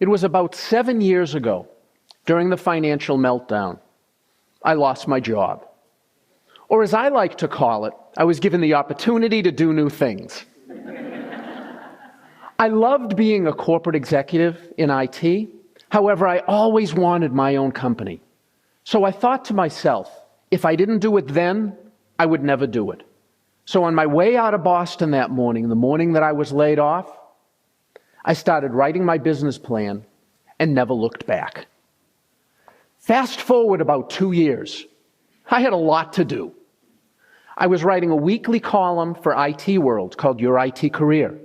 It was about 7 years ago, during the financial meltdown, I lost my job. Or as I like to call it, I was given the opportunity to do new things. I loved being a corporate executive in IT. However, I always wanted my own company. So I thought to myself, if I didn't do it then, I would never do it. So on my way out of Boston that morning, the morning that I was laid off, I started writing my business plan and never looked back. Fast forward about 2 years. I had a lot to do. I was writing a weekly column for IT World called Your IT Career.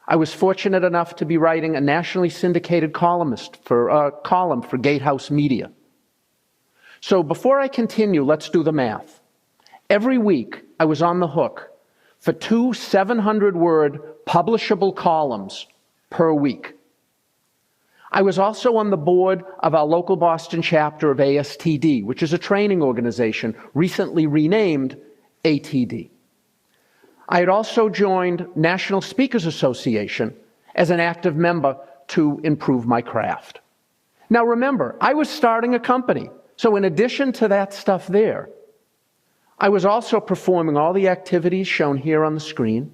I was fortunate enough to be writing a nationally syndicated column for Gatehouse Media. So before I continue, let's do the math. Every week, I was on the hook for 2 700-word publishable columns per week. I was also on the board of our local Boston chapter of ASTD, which is a training organization recently renamed ATD. I had also joined National Speakers Association as an active member to improve my craft. Now remember, I was starting a company, so in addition to that stuff there, I was also performing all the activities shown here on the screen,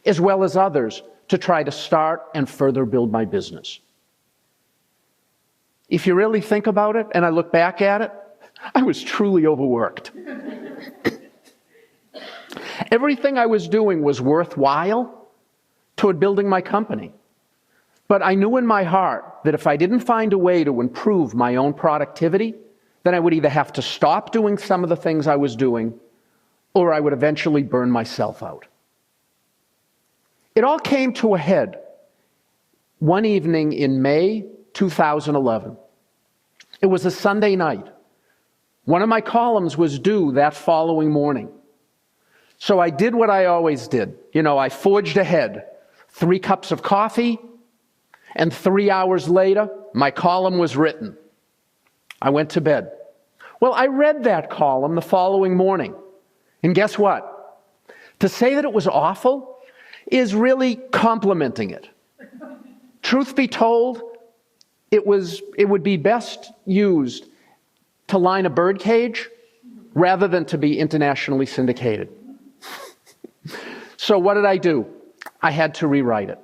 as well as others, to try to start and further build my business. If you really think about it, and I look back at it, I was truly overworked. Everything I was doing was worthwhile toward building my company. But I knew in my heart that if I didn't find a way to improve my own productivity, then I would either have to stop doing some of the things I was doing, or I would eventually burn myself out. It all came to a head one evening in May 2011. It was a Sunday night. One of my columns was due that following morning. So I did what I always did. I forged ahead. 3 cups of coffee, and 3 hours later, my column was written. I went to bed. Well, I read that column the following morning. And guess what? To say that it was awful is really complimenting it. Truth be told, it would be best used to line a birdcage rather than to be internationally syndicated. So what did I do? I had to rewrite it.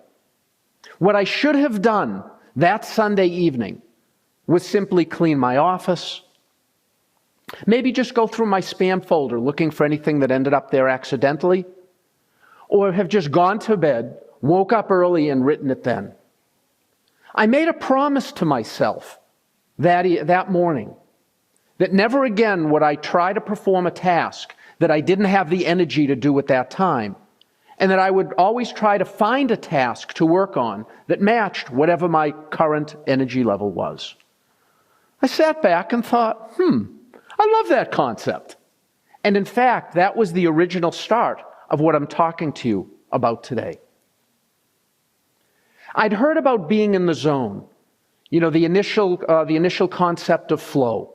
What I should have done that Sunday evening was simply clean my office, maybe just go through my spam folder looking for anything that ended up there accidentally, or have just gone to bed, woke up early and written it then. I made a promise to myself that morning that never again would I try to perform a task that I didn't have the energy to do at that time, and that I would always try to find a task to work on that matched whatever my current energy level was. I sat back and thought, I love that concept. And in fact, that was the original start of what I'm talking to you about today. I'd heard about being in the zone, the initial concept of flow.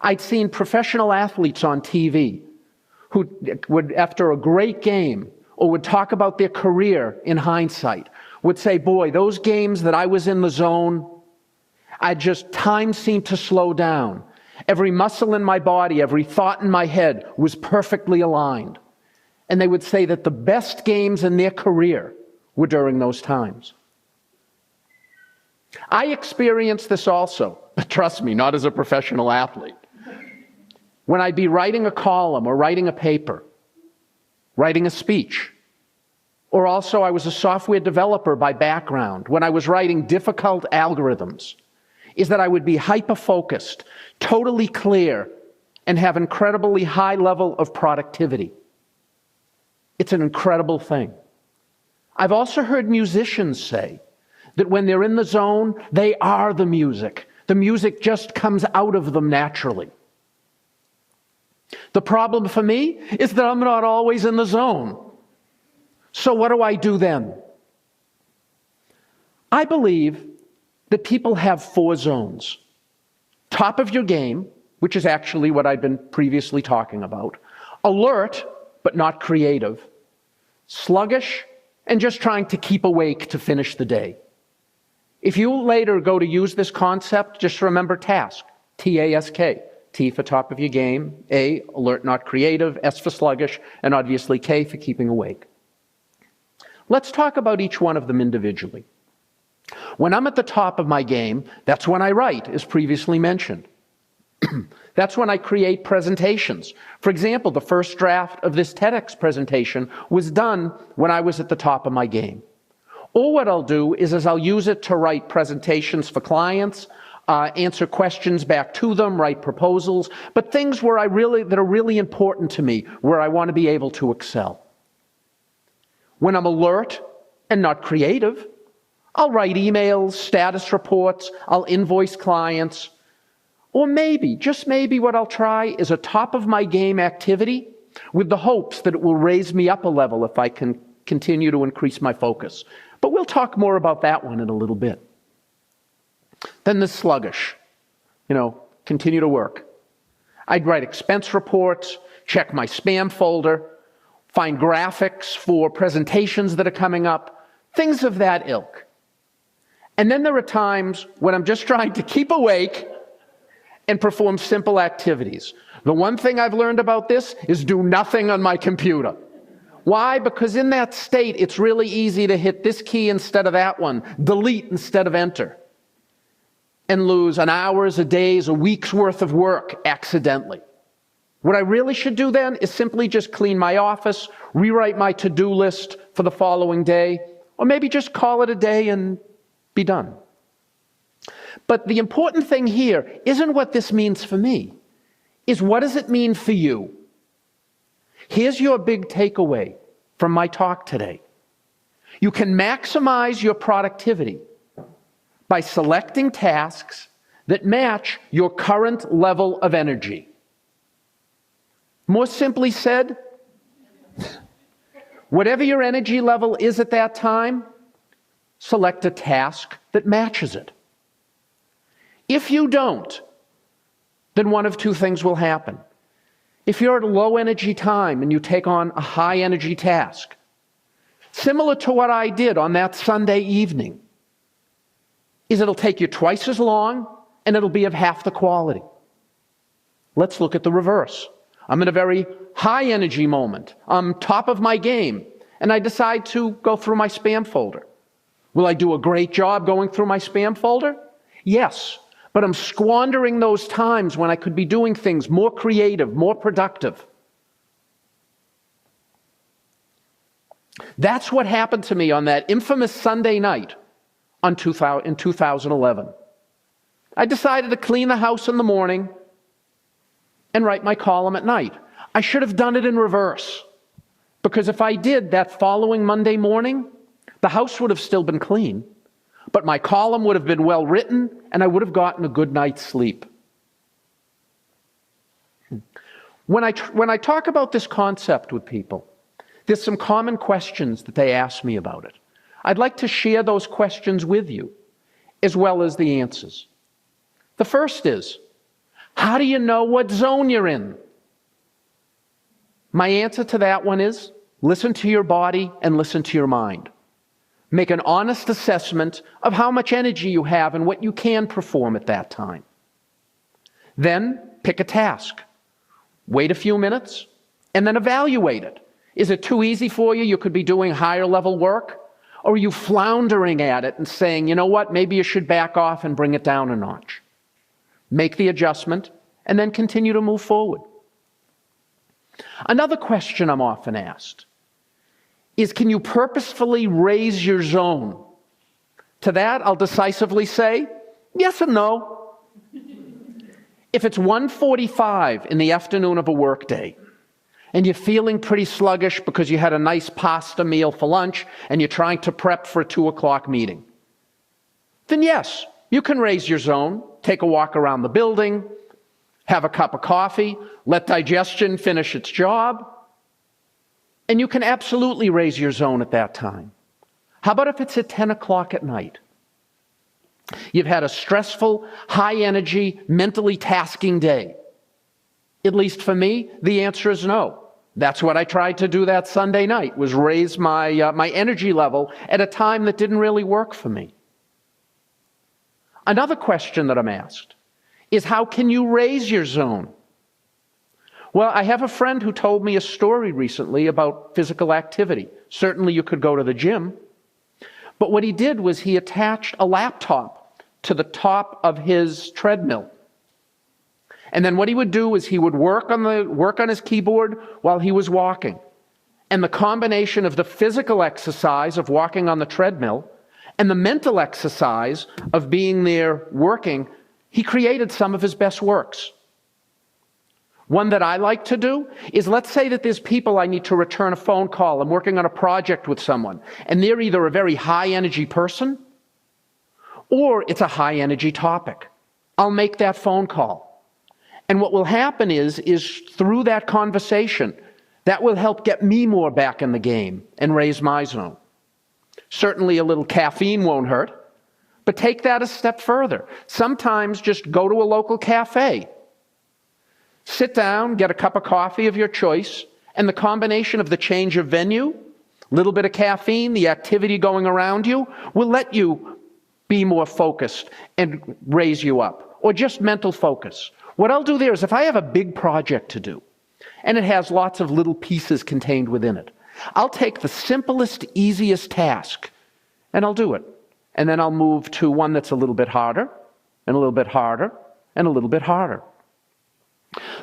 I'd seen professional athletes on TV who would, after a great game, or would talk about their career in hindsight, would say, boy, those games that I was in the zone, time seemed to slow down. Every muscle in my body, every thought in my head was perfectly aligned. And they would say that the best games in their career were during those times. I experienced this also, but trust me, not as a professional athlete. When I'd be writing a column or writing a paper, writing a speech, or also I was a software developer by background, when I was writing difficult algorithms, is that I would be hyper-focused, totally clear, and have incredibly high level of productivity. It's an incredible thing. I've also heard musicians say that when they're in the zone, they are the music. The music just comes out of them naturally. The problem for me is that I'm not always in the zone. So what do I do then? I believe that people have 4 zones. Top of your game, which is actually what I've been previously talking about. Alert, but not creative. Sluggish, and just trying to keep awake to finish the day. If you later go to use this concept, just remember task, T-A-S-K. T for top of your game, A, alert, not creative, S for sluggish, and obviously K for keeping awake. Let's talk about each one of them individually. When I'm at the top of my game, that's when I write, as previously mentioned. That's when I create presentations. For example, the first draft of this TEDx presentation was done when I was at the top of my game. Or what I'll do is I'll use it to write presentations for clients, answer questions back to them, write proposals, but things where that are really important to me, where I want to be able to excel. When I'm alert and not creative, I'll write emails, status reports, I'll invoice clients, or maybe, just maybe what I'll try is a top of my game activity with the hopes that it will raise me up a level if I can continue to increase my focus. But we'll talk more about that one in a little bit. Then the sluggish, continue to work. I'd write expense reports, check my spam folder, find graphics for presentations that are coming up, things of that ilk. And then there are times when I'm just trying to keep awake and perform simple activities. The one thing I've learned about this is do nothing on my computer. Why? Because in that state, it's really easy to hit this key instead of that one, delete instead of enter, and lose an hour's, a day's, a week's worth of work accidentally. What I really should do then is simply just clean my office, rewrite my to-do list for the following day, or maybe just call it a day and be done. But the important thing here isn't what this means for me, is what does it mean for you? Here's your big takeaway from my talk today. You can maximize your productivity by selecting tasks that match your current level of energy. More simply said, whatever your energy level is at that time, select a task that matches it. If you don't, then one of two things will happen. If you're at a low energy time and you take on a high energy task, similar to what I did on that Sunday evening, is it'll take you twice as long and it'll be of half the quality. Let's look at the reverse. I'm in a very high energy moment. I'm top of my game and I decide to go through my spam folder. Will I do a great job going through my spam folder? Yes, but I'm squandering those times when I could be doing things more creative, more productive. That's what happened to me on that infamous Sunday night in 2011. I decided to clean the house in the morning and write my column at night. I should have done it in reverse, because if I did that following Monday morning, the house would have still been clean, but my column would have been well written and I would have gotten a good night's sleep. When I talk about this concept with people, there's some common questions that they ask me about it. I'd like to share those questions with you, as well as the answers. The first is, how do you know what zone you're in? My answer to that one is, listen to your body and listen to your mind. Make an honest assessment of how much energy you have and what you can perform at that time. Then pick a task. Wait a few minutes and then evaluate it. Is it too easy for you? You could be doing higher level work. Or are you floundering at it and saying, you know what, maybe you should back off and bring it down a notch? Make the adjustment and then continue to move forward. Another question I'm often asked is, can you purposefully raise your zone? To that, I'll decisively say, yes and no. If it's 1:45 in the afternoon of a workday, and you're feeling pretty sluggish because you had a nice pasta meal for lunch and you're trying to prep for a 2 o'clock meeting, then yes, you can raise your zone, take a walk around the building, have a cup of coffee, let digestion finish its job, and you can absolutely raise your zone at that time. How about if it's at 10 o'clock at night? You've had a stressful, high-energy, mentally tasking day. At least for me, the answer is no. That's what I tried to do that Sunday night, was raise my energy level at a time that didn't really work for me. Another question that I'm asked is, how can you raise your zone? Well, I have a friend who told me a story recently about physical activity. Certainly you could go to the gym, but what he did was he attached a laptop to the top of his treadmill. And then what he would do is he would work on his keyboard while he was walking. And the combination of the physical exercise of walking on the treadmill and the mental exercise of being there working, he created some of his best works. One that I like to do is, let's say that there's people I need to return a phone call. I'm working on a project with someone, and they're either a very high energy person or it's a high energy topic. I'll make that phone call. And what will happen is through that conversation, that will help get me more back in the game and raise my zone. Certainly a little caffeine won't hurt, but take that a step further. Sometimes just go to a local cafe. Sit down, get a cup of coffee of your choice, and the combination of the change of venue, a little bit of caffeine, the activity going around you, will let you be more focused and raise you up. Or just mental focus. What I'll do there is, if I have a big project to do, and it has lots of little pieces contained within it, I'll take the simplest, easiest task, and I'll do it. And then I'll move to one that's a little bit harder, and a little bit harder, and a little bit harder.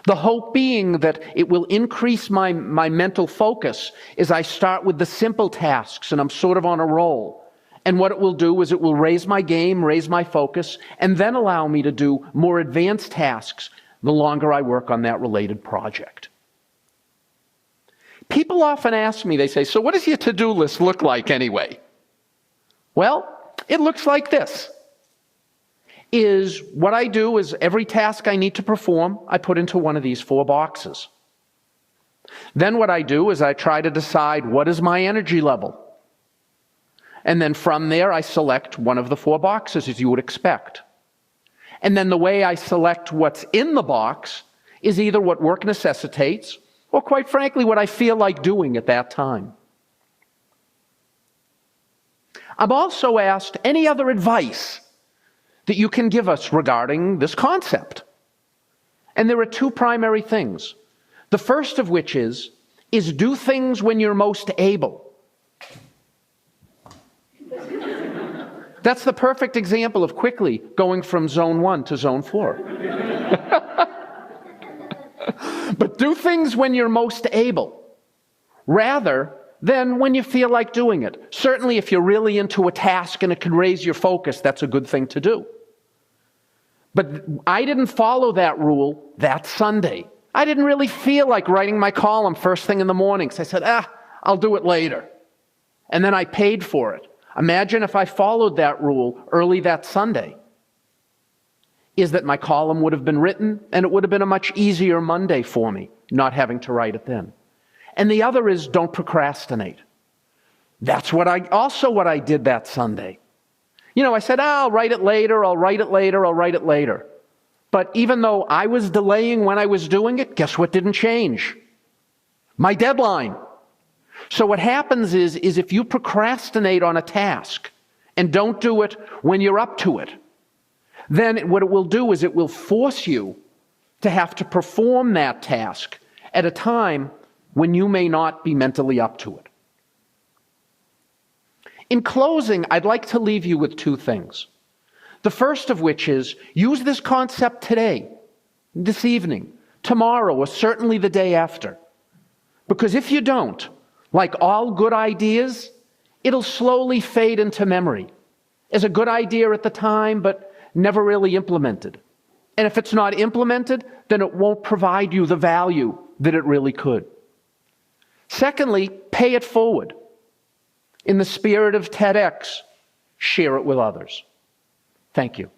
The hope being that it will increase my mental focus as I start with the simple tasks and I'm sort of on a roll. And what it will do is it will raise my game, raise my focus, and then allow me to do more advanced tasks the longer I work on that related project. People often ask me, they say, so what does your to-do list look like anyway? Well, it looks like this. What I do is every task I need to perform, I put into one of these 4 boxes. Then what I do is I try to decide what is my energy level. And then from there I select one of the 4 boxes, as you would expect. And then the way I select what's in the box is either what work necessitates or, quite frankly, what I feel like doing at that time. I'm also asked any other advice that you can give us regarding this concept. And there are 2 primary things. The first of which is do things when you're most able. That's the perfect example of quickly going from zone 1 to zone 4. But do things when you're most able, rather than when you feel like doing it. Certainly if you're really into a task and it can raise your focus, that's a good thing to do. But I didn't follow that rule that Sunday. I didn't really feel like writing my column first thing in the morning, so I said, I'll do it later. And then I paid for it. Imagine if I followed that rule early that Sunday. Is that my column would have been written, and it would have been a much easier Monday for me, not having to write it then. And the other is, don't procrastinate. That's what I did that Sunday. I said, I'll write it later, I'll write it later, I'll write it later. But even though I was delaying when I was doing it, guess what didn't change? My deadline. So what happens is if you procrastinate on a task and don't do it when you're up to it, then what it will do is it will force you to have to perform that task at a time when you may not be mentally up to it. In closing, I'd like to leave you with 2 things. The first of which is, use this concept today, this evening, tomorrow, or certainly the day after. Because if you don't, like all good ideas, it'll slowly fade into memory as a good idea at the time, but never really implemented. And if it's not implemented, then it won't provide you the value that it really could. Secondly, pay it forward. In the spirit of TEDx, share it with others. Thank you.